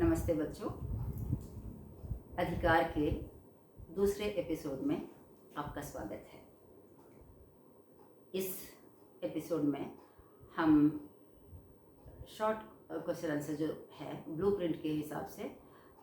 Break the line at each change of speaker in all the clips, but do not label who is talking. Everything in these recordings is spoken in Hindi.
नमस्ते बच्चों। अधिकार के दूसरे एपिसोड में आपका स्वागत है। इस एपिसोड में हम शॉर्ट क्वेश्चन आंसर जो है ब्लूप्रिंट के हिसाब से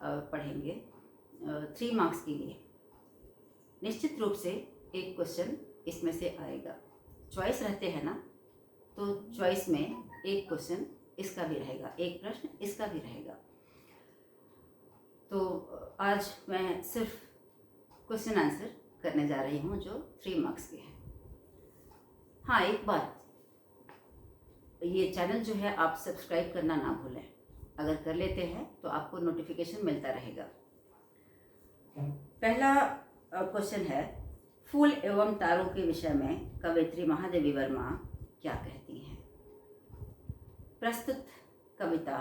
पढ़ेंगे 3 मार्क्स के लिए। निश्चित रूप से एक क्वेश्चन इसमें से आएगा। चॉइस रहते हैं ना, तो चॉइस में एक क्वेश्चन इसका भी रहेगा, एक प्रश्न इसका भी रहेगा। तो आज मैं सिर्फ क्वेश्चन आंसर करने जा रही हूँ जो 3 मार्क्स के हैं। हाँ, एक बात, ये चैनल जो है आप सब्सक्राइब करना ना भूलें। अगर कर लेते हैं तो आपको नोटिफिकेशन मिलता रहेगा। पहला क्वेश्चन है, फूल एवं तारों के विषय में कवयित्री महादेवी वर्मा क्या कहती हैं? प्रस्तुत कविता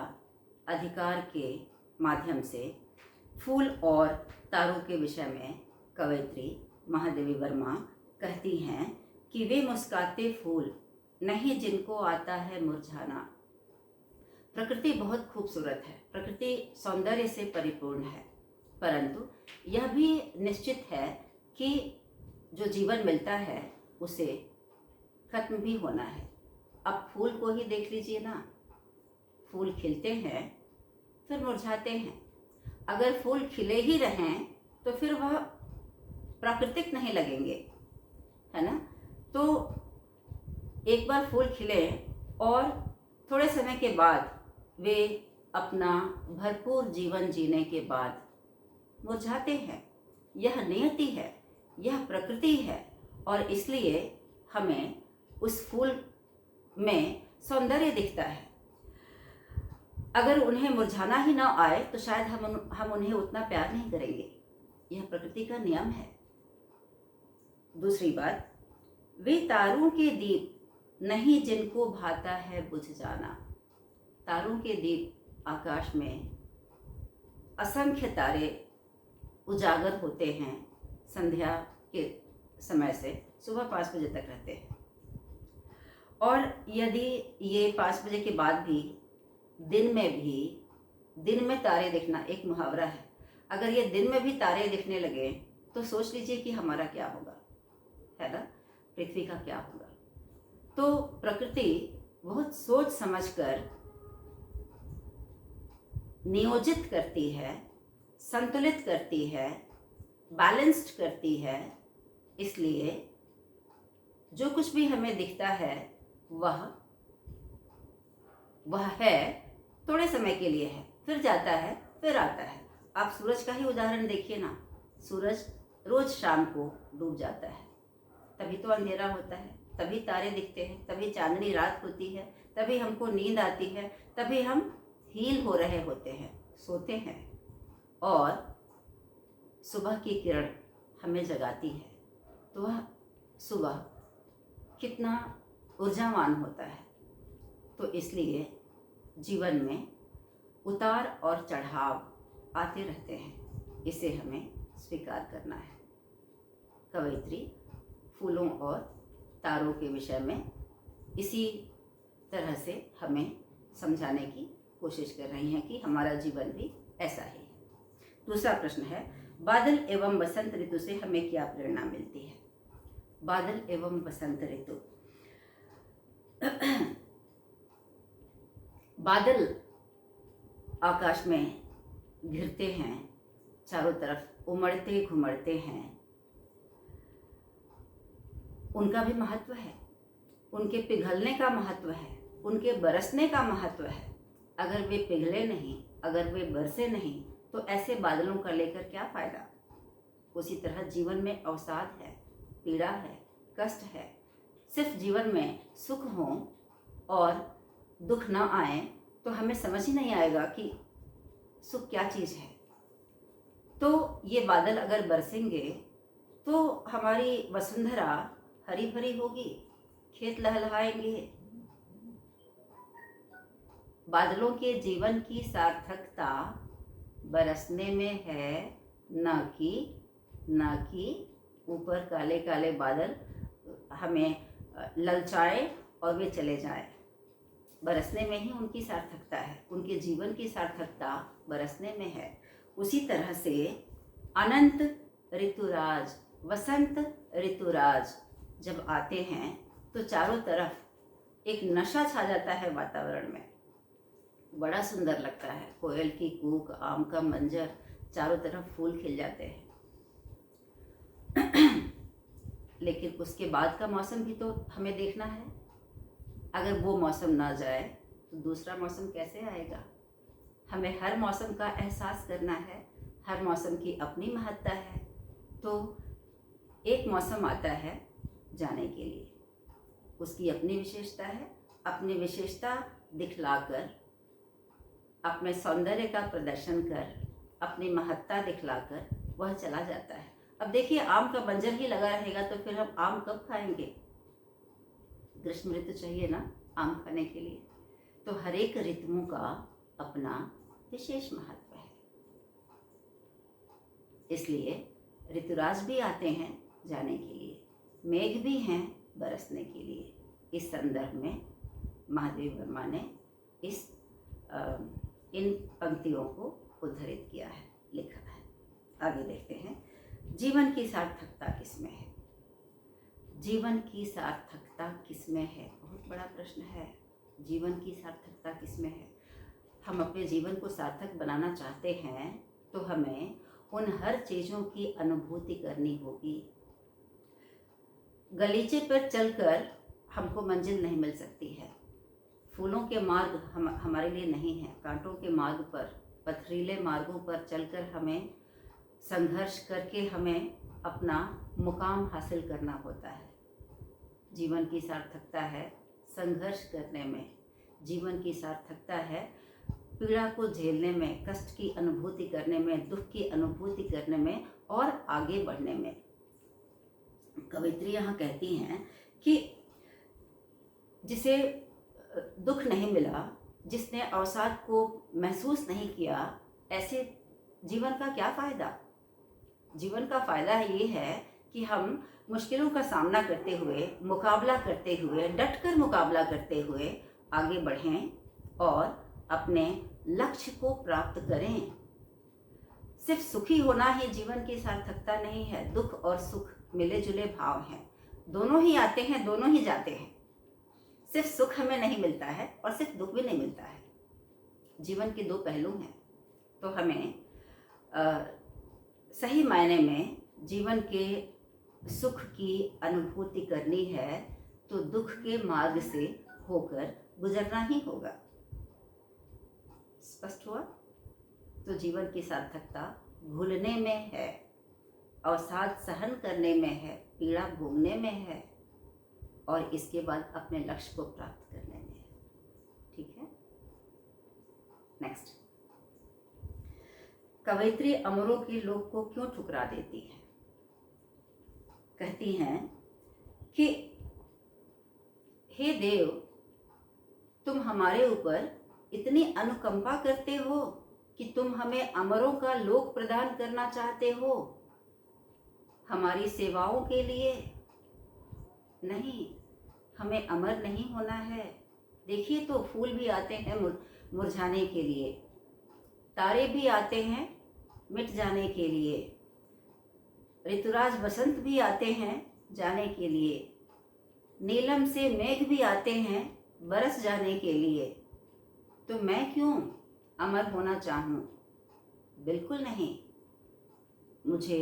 अधिकार के माध्यम से फूल और तारों के विषय में कवयित्री महादेवी वर्मा कहती हैं कि वे मुस्काते फूल नहीं जिनको आता है मुरझाना। प्रकृति बहुत खूबसूरत है, प्रकृति सौंदर्य से परिपूर्ण है, परंतु यह भी निश्चित है कि जो जीवन मिलता है उसे खत्म भी होना है। अब फूल को ही देख लीजिए ना, फूल खिलते हैं फिर मुरझाते हैं। अगर फूल खिले ही रहें तो फिर वह प्राकृतिक नहीं लगेंगे, है ना। तो एक बार फूल खिले और थोड़े समय के बाद वे अपना भरपूर जीवन जीने के बाद मुरझाते हैं। यह नियति है, यह प्रकृति है, और इसलिए हमें उस फूल में सौंदर्य दिखता है। अगर उन्हें मुरझाना ही ना आए तो शायद हम उन्हें उतना प्यार नहीं करेंगे। यह प्रकृति का नियम है। दूसरी बात, वे तारों के दीप नहीं जिनको भाता है बुझ जाना। तारों के दीप, आकाश में असंख्य तारे उजागर होते हैं, संध्या के समय से सुबह 5 बजे तक रहते हैं। और यदि ये 5 बजे के बाद भी दिन में तारे दिखना, एक मुहावरा है, अगर ये दिन में भी तारे दिखने लगे तो सोच लीजिए कि हमारा क्या होगा, है ना, पृथ्वी का क्या होगा। तो प्रकृति बहुत सोच समझकर नियोजित करती है, संतुलित करती है, बैलेंस्ड करती है। इसलिए जो कुछ भी हमें दिखता है वह है थोड़े समय के लिए है, फिर जाता है, फिर आता है। आप सूरज का ही उदाहरण देखिए ना, सूरज रोज शाम को डूब जाता है, तभी तो अंधेरा होता है, तभी तारे दिखते हैं, तभी चांदनी रात होती है, तभी हमको नींद आती है, तभी हम हील हो रहे होते हैं, सोते हैं, और सुबह की किरण हमें जगाती है। तो वह सुबह कितना ऊर्जावान होता है। तो इसलिए जीवन में उतार और चढ़ाव आते रहते हैं, इसे हमें स्वीकार करना है। कवयित्री फूलों और तारों के विषय में इसी तरह से हमें समझाने की कोशिश कर रही हैं कि हमारा जीवन भी ऐसा ही है। दूसरा प्रश्न है, बादल एवं बसंत ऋतु से हमें क्या प्रेरणा मिलती है? बादल एवं बसंत ऋतु। बादल आकाश में घिरते हैं, चारों तरफ उमड़ते घुमड़ते हैं। उनका भी महत्व है, उनके पिघलने का महत्व है, उनके बरसने का महत्व है। अगर वे पिघले नहीं, अगर वे बरसे नहीं, तो ऐसे बादलों का लेकर क्या फ़ायदा। उसी तरह जीवन में अवसाद है, पीड़ा है, कष्ट है। सिर्फ जीवन में सुख हो और दुख ना आए तो हमें समझ ही नहीं आएगा कि सुख क्या चीज़ है। तो ये बादल अगर बरसेंगे तो हमारी वसुंधरा हरी भरी होगी, खेत लहलहाएंगे। बादलों के जीवन की सार्थकता बरसने में है, न कि ऊपर काले काले बादल हमें ललचाए और वे चले जाएं। बरसने में ही उनकी सार्थकता है, उनके जीवन की सार्थकता बरसने में है। उसी तरह से अनंत ऋतुराज, वसंत ऋतुराज जब आते हैं तो चारों तरफ एक नशा छा जाता है वातावरण में, बड़ा सुंदर लगता है। कोयल की कूक, आम का मंजर, चारों तरफ फूल खिल जाते हैं। लेकिन उसके बाद का मौसम भी तो हमें देखना है। अगर वो मौसम ना जाए तो दूसरा मौसम कैसे आएगा? हमें हर मौसम का एहसास करना है, हर मौसम की अपनी महत्ता है। तो एक मौसम आता है जाने के लिए, उसकी अपनी विशेषता है, अपनी विशेषता दिखलाकर, अपने सौंदर्य का प्रदर्शन कर, अपनी महत्ता दिखलाकर वह चला जाता है। अब देखिए, आम का मंजर ही लगा रहेगा तो फिर हम आम कब खाएंगे? ग्रीष्म ऋतु चाहिए ना आम खाने के लिए। तो हर एक ऋतुओं का अपना विशेष महत्व है। इसलिए ऋतुराज भी आते हैं जाने के लिए, मेघ भी हैं बरसने के लिए। इस संदर्भ में महादेव वर्मा ने इन पंक्तियों को उद्धृत किया है, लिखा है। आगे देखते हैं, जीवन की सार्थकता किसमें है? जीवन की सार्थकता किसमें है? बहुत बड़ा प्रश्न है। जीवन की सार्थकता किसमें है? हम अपने जीवन को सार्थक बनाना चाहते हैं तो हमें उन हर चीज़ों की अनुभूति करनी होगी। गलीचे पर चलकर हमको मंजिल नहीं मिल सकती है। फूलों के मार्ग हमारे लिए नहीं है। कांटों के मार्ग पर, पथरीले मार्गों पर चलकर हमें संघर्ष करके हमें अपना मुकाम हासिल करना होता है। जीवन की सार्थकता है संघर्ष करने में। जीवन की सार्थकता है पीड़ा को झेलने में, कष्ट की अनुभूति करने में, दुख की अनुभूति करने में और आगे बढ़ने में। कवित्री यहाँ कहती हैं कि जिसे दुख नहीं मिला, जिसने अवसाद को महसूस नहीं किया, ऐसे जीवन का क्या फ़ायदा? जीवन का फ़ायदा ये है कि हम मुश्किलों का सामना करते हुए, मुकाबला करते हुए, डटकर मुकाबला करते हुए आगे बढ़ें और अपने लक्ष्य को प्राप्त करें। सिर्फ सुखी होना ही जीवन की सार्थकता नहीं है। दुख और सुख मिले जुले भाव हैं, दोनों ही आते हैं, दोनों ही जाते हैं। सिर्फ सुख हमें नहीं मिलता है और सिर्फ दुख भी नहीं मिलता है। जीवन के दो पहलू हैं। तो हमें सही मायने में जीवन के सुख की अनुभूति करनी है तो दुख के मार्ग से होकर गुजरना ही होगा। स्पष्ट हुआ? तो जीवन की सार्थकता भूलने में है, अवसाद सहन करने में है, पीड़ा भोगने में है और इसके बाद अपने लक्ष्य को प्राप्त करने में है। ठीक है, नेक्स्ट। कवयित्री अमरों की लोक को क्यों ठुकरा देती है? कहती हैं कि हे देव, तुम हमारे ऊपर इतनी अनुकंपा करते हो कि तुम हमें अमरों का लोक प्रदान करना चाहते हो हमारी सेवाओं के लिए। नहीं, हमें अमर नहीं होना है। देखिए तो फूल भी आते हैं मुरझाने के लिए, तारे भी आते हैं मिट जाने के लिए, ऋतुराज बसंत भी आते हैं जाने के लिए, नीलम से मेघ भी आते हैं बरस जाने के लिए। तो मैं क्यों अमर होना चाहूँ? बिल्कुल नहीं। मुझे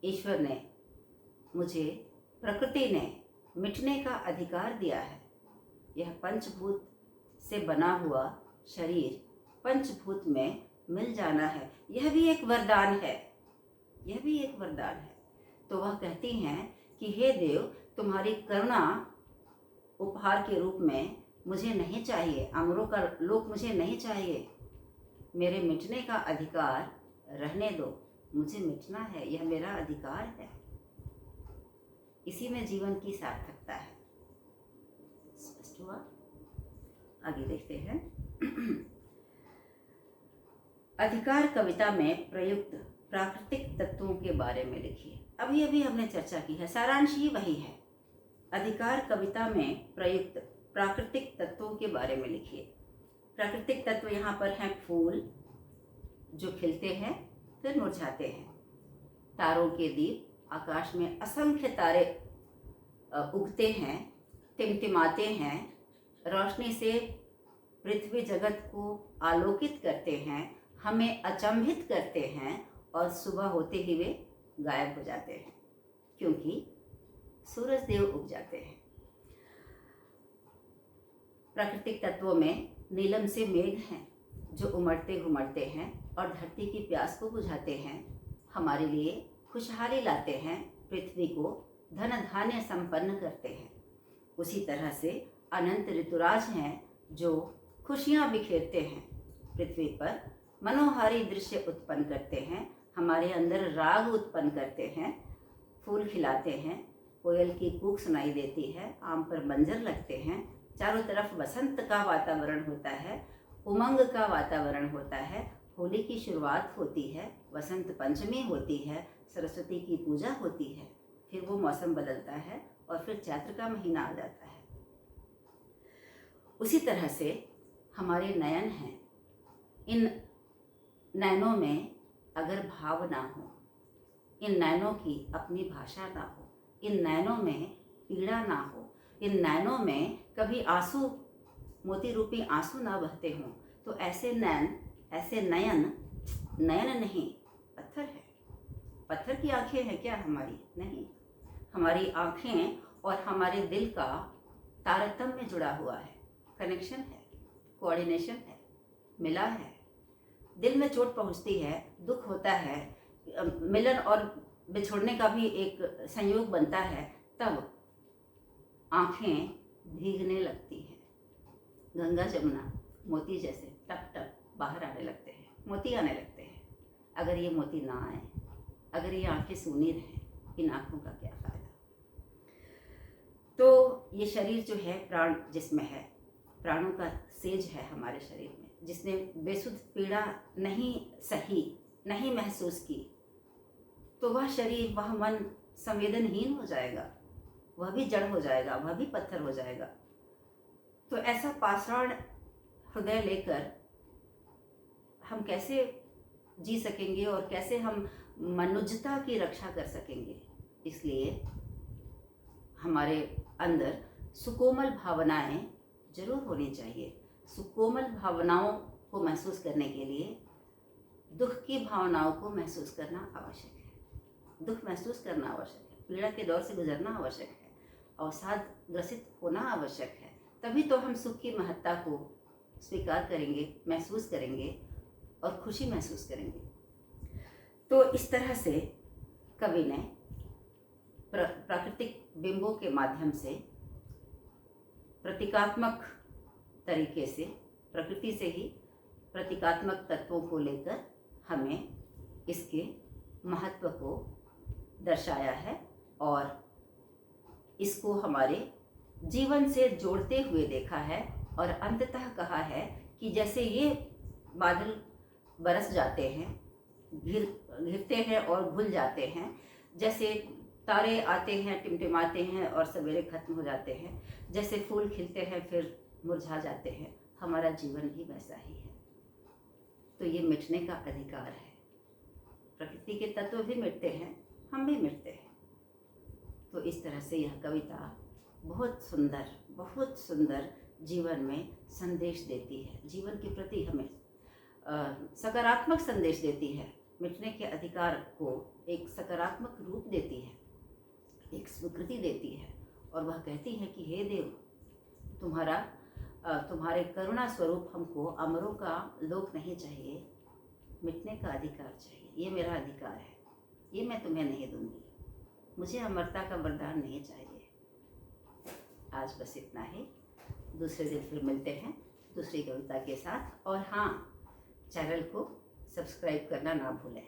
ईश्वर ने, मुझे प्रकृति ने मिटने का अधिकार दिया है। यह पंचभूत से बना हुआ शरीर पंचभूत में मिल जाना है, यह भी एक वरदान है, यह भी एक वरदान है। तो वह कहती हैं कि हे देव, तुम्हारी करुणा उपहार के रूप में मुझे नहीं चाहिए, अमरों का लोक मुझे नहीं चाहिए। मेरे मिटने का अधिकार रहने दो, मुझे मिटना है, यह मेरा अधिकार है। इसी में जीवन की सार्थकता है। स्पष्ट हुआ? आगे देखते हैं। अधिकार कविता में प्रयुक्त प्राकृतिक तत्वों के बारे में लिखिए। अभी अभी हमने चर्चा की है, सारांश ही वही है। अधिकार कविता में प्रयुक्त प्राकृतिक तत्वों के बारे में लिखिए। प्राकृतिक तत्व यहाँ पर हैं फूल जो खिलते हैं फिर मुरझाते हैं, तारों के दीप, आकाश में असंख्य तारे उगते हैं, टिमटिमाते हैं, रोशनी से पृथ्वी जगत को आलोकित करते हैं, हमें अचंभित करते हैं और सुबह होते ही वे गायब हो जाते हैं क्योंकि सूरज देव उग जाते हैं। प्राकृतिक तत्वों में नीलम से मेघ हैं जो उमड़ते घुमड़ते हैं और धरती की प्यास को बुझाते हैं, हमारे लिए खुशहाली लाते हैं, पृथ्वी को धन धान्य संपन्न करते हैं। उसी तरह से अनंत ऋतुराज हैं जो खुशियाँ बिखेरते हैं, पृथ्वी पर मनोहारी दृश्य उत्पन्न करते हैं, हमारे अंदर राग उत्पन्न करते हैं, फूल खिलाते हैं, कोयल की कूक सुनाई देती है, आम पर मंजर लगते हैं, चारों तरफ बसंत का वातावरण होता है, उमंग का वातावरण होता है, होली की शुरुआत होती है, वसंत पंचमी होती है, सरस्वती की पूजा होती है, फिर वो मौसम बदलता है और फिर चैत्र का महीना आ जाता है। उसी तरह से हमारे नयन हैं, इन नयनों में अगर भाव ना हो, इन नयनों की अपनी भाषा ना हो, इन नयनों में पीड़ा ना हो, इन नयनों में कभी आंसू, मोती रूपी आंसू ना बहते हों, तो ऐसे नयन, ऐसे नयन नयन नहीं पत्थर है। पत्थर की आंखें हैं क्या हमारी? नहीं, हमारी आंखें और हमारे दिल का तारतम्य जुड़ा हुआ है, कनेक्शन है, कोऑर्डिनेशन है, मिला है। दिल में चोट पहुंचती है, दुख होता है, मिलन और बिछोड़ने का भी एक संयोग बनता है, तब आंखें भीगने लगती हैं। गंगा जमुना मोती जैसे टप टप बाहर आने लगते हैं, मोती आने लगते हैं। अगर ये मोती ना आए, अगर ये आंखें सूनी रहें, इन आंखों का क्या फ़ायदा? तो ये शरीर जो है, प्राण जिसमें है, प्राणों का सेज है हमारे शरीर में, जिसने बेसुध पीड़ा नहीं सही, नहीं महसूस की, तो वह शरीर, वह मन संवेदनहीन हो जाएगा, वह भी जड़ हो जाएगा, वह भी पत्थर हो जाएगा। तो ऐसा पाषाण हृदय लेकर हम कैसे जी सकेंगे और कैसे हम मनुष्यता की रक्षा कर सकेंगे? इसलिए हमारे अंदर सुकोमल भावनाएं जरूर होनी चाहिए। सुकोमल भावनाओं को महसूस करने के लिए दुख की भावनाओं को महसूस करना आवश्यक है। दुख महसूस करना आवश्यक है, पीड़ा के दौर से गुजरना आवश्यक है, अवसाद ग्रसित होना आवश्यक है। तभी तो हम सुख की महत्ता को स्वीकार करेंगे, महसूस करेंगे और खुशी महसूस करेंगे। तो इस तरह से कवि ने प्राकृतिक बिंबों के माध्यम से, प्रतीकात्मक तरीके से, प्रकृति से ही प्रतीकात्मक तत्वों को लेकर हमें इसके महत्व को दर्शाया है और इसको हमारे जीवन से जोड़ते हुए देखा है और अंततः कहा है कि जैसे ये बादल बरस जाते हैं, घिरते हैं और घुल जाते हैं, जैसे तारे आते हैं, टिमटिमाते हैं और सवेरे खत्म हो जाते हैं, जैसे फूल खिलते हैं फिर मुरझा जाते हैं, हमारा जीवन भी वैसा ही है। तो ये मिटने का अधिकार है। प्रकृति के तत्व भी मिटते हैं, हम भी मिटते हैं। तो इस तरह से यह कविता बहुत सुंदर जीवन में संदेश देती है, जीवन के प्रति हमें सकारात्मक संदेश देती है, मिटने के अधिकार को एक सकारात्मक रूप देती है, एक स्वीकृति देती है और वह कहती है कि हे देव, तुम्हारे करुणा स्वरूप हमको अमरों का लोक नहीं चाहिए, मिटने का अधिकार चाहिए। ये मेरा अधिकार है, ये मैं तुम्हें नहीं दूंगी, मुझे अमरता का वरदान नहीं चाहिए। आज बस इतना ही, दूसरे दिन फिर मिलते हैं दूसरी कविता के साथ। और हाँ, चैनल को सब्सक्राइब करना ना भूलें।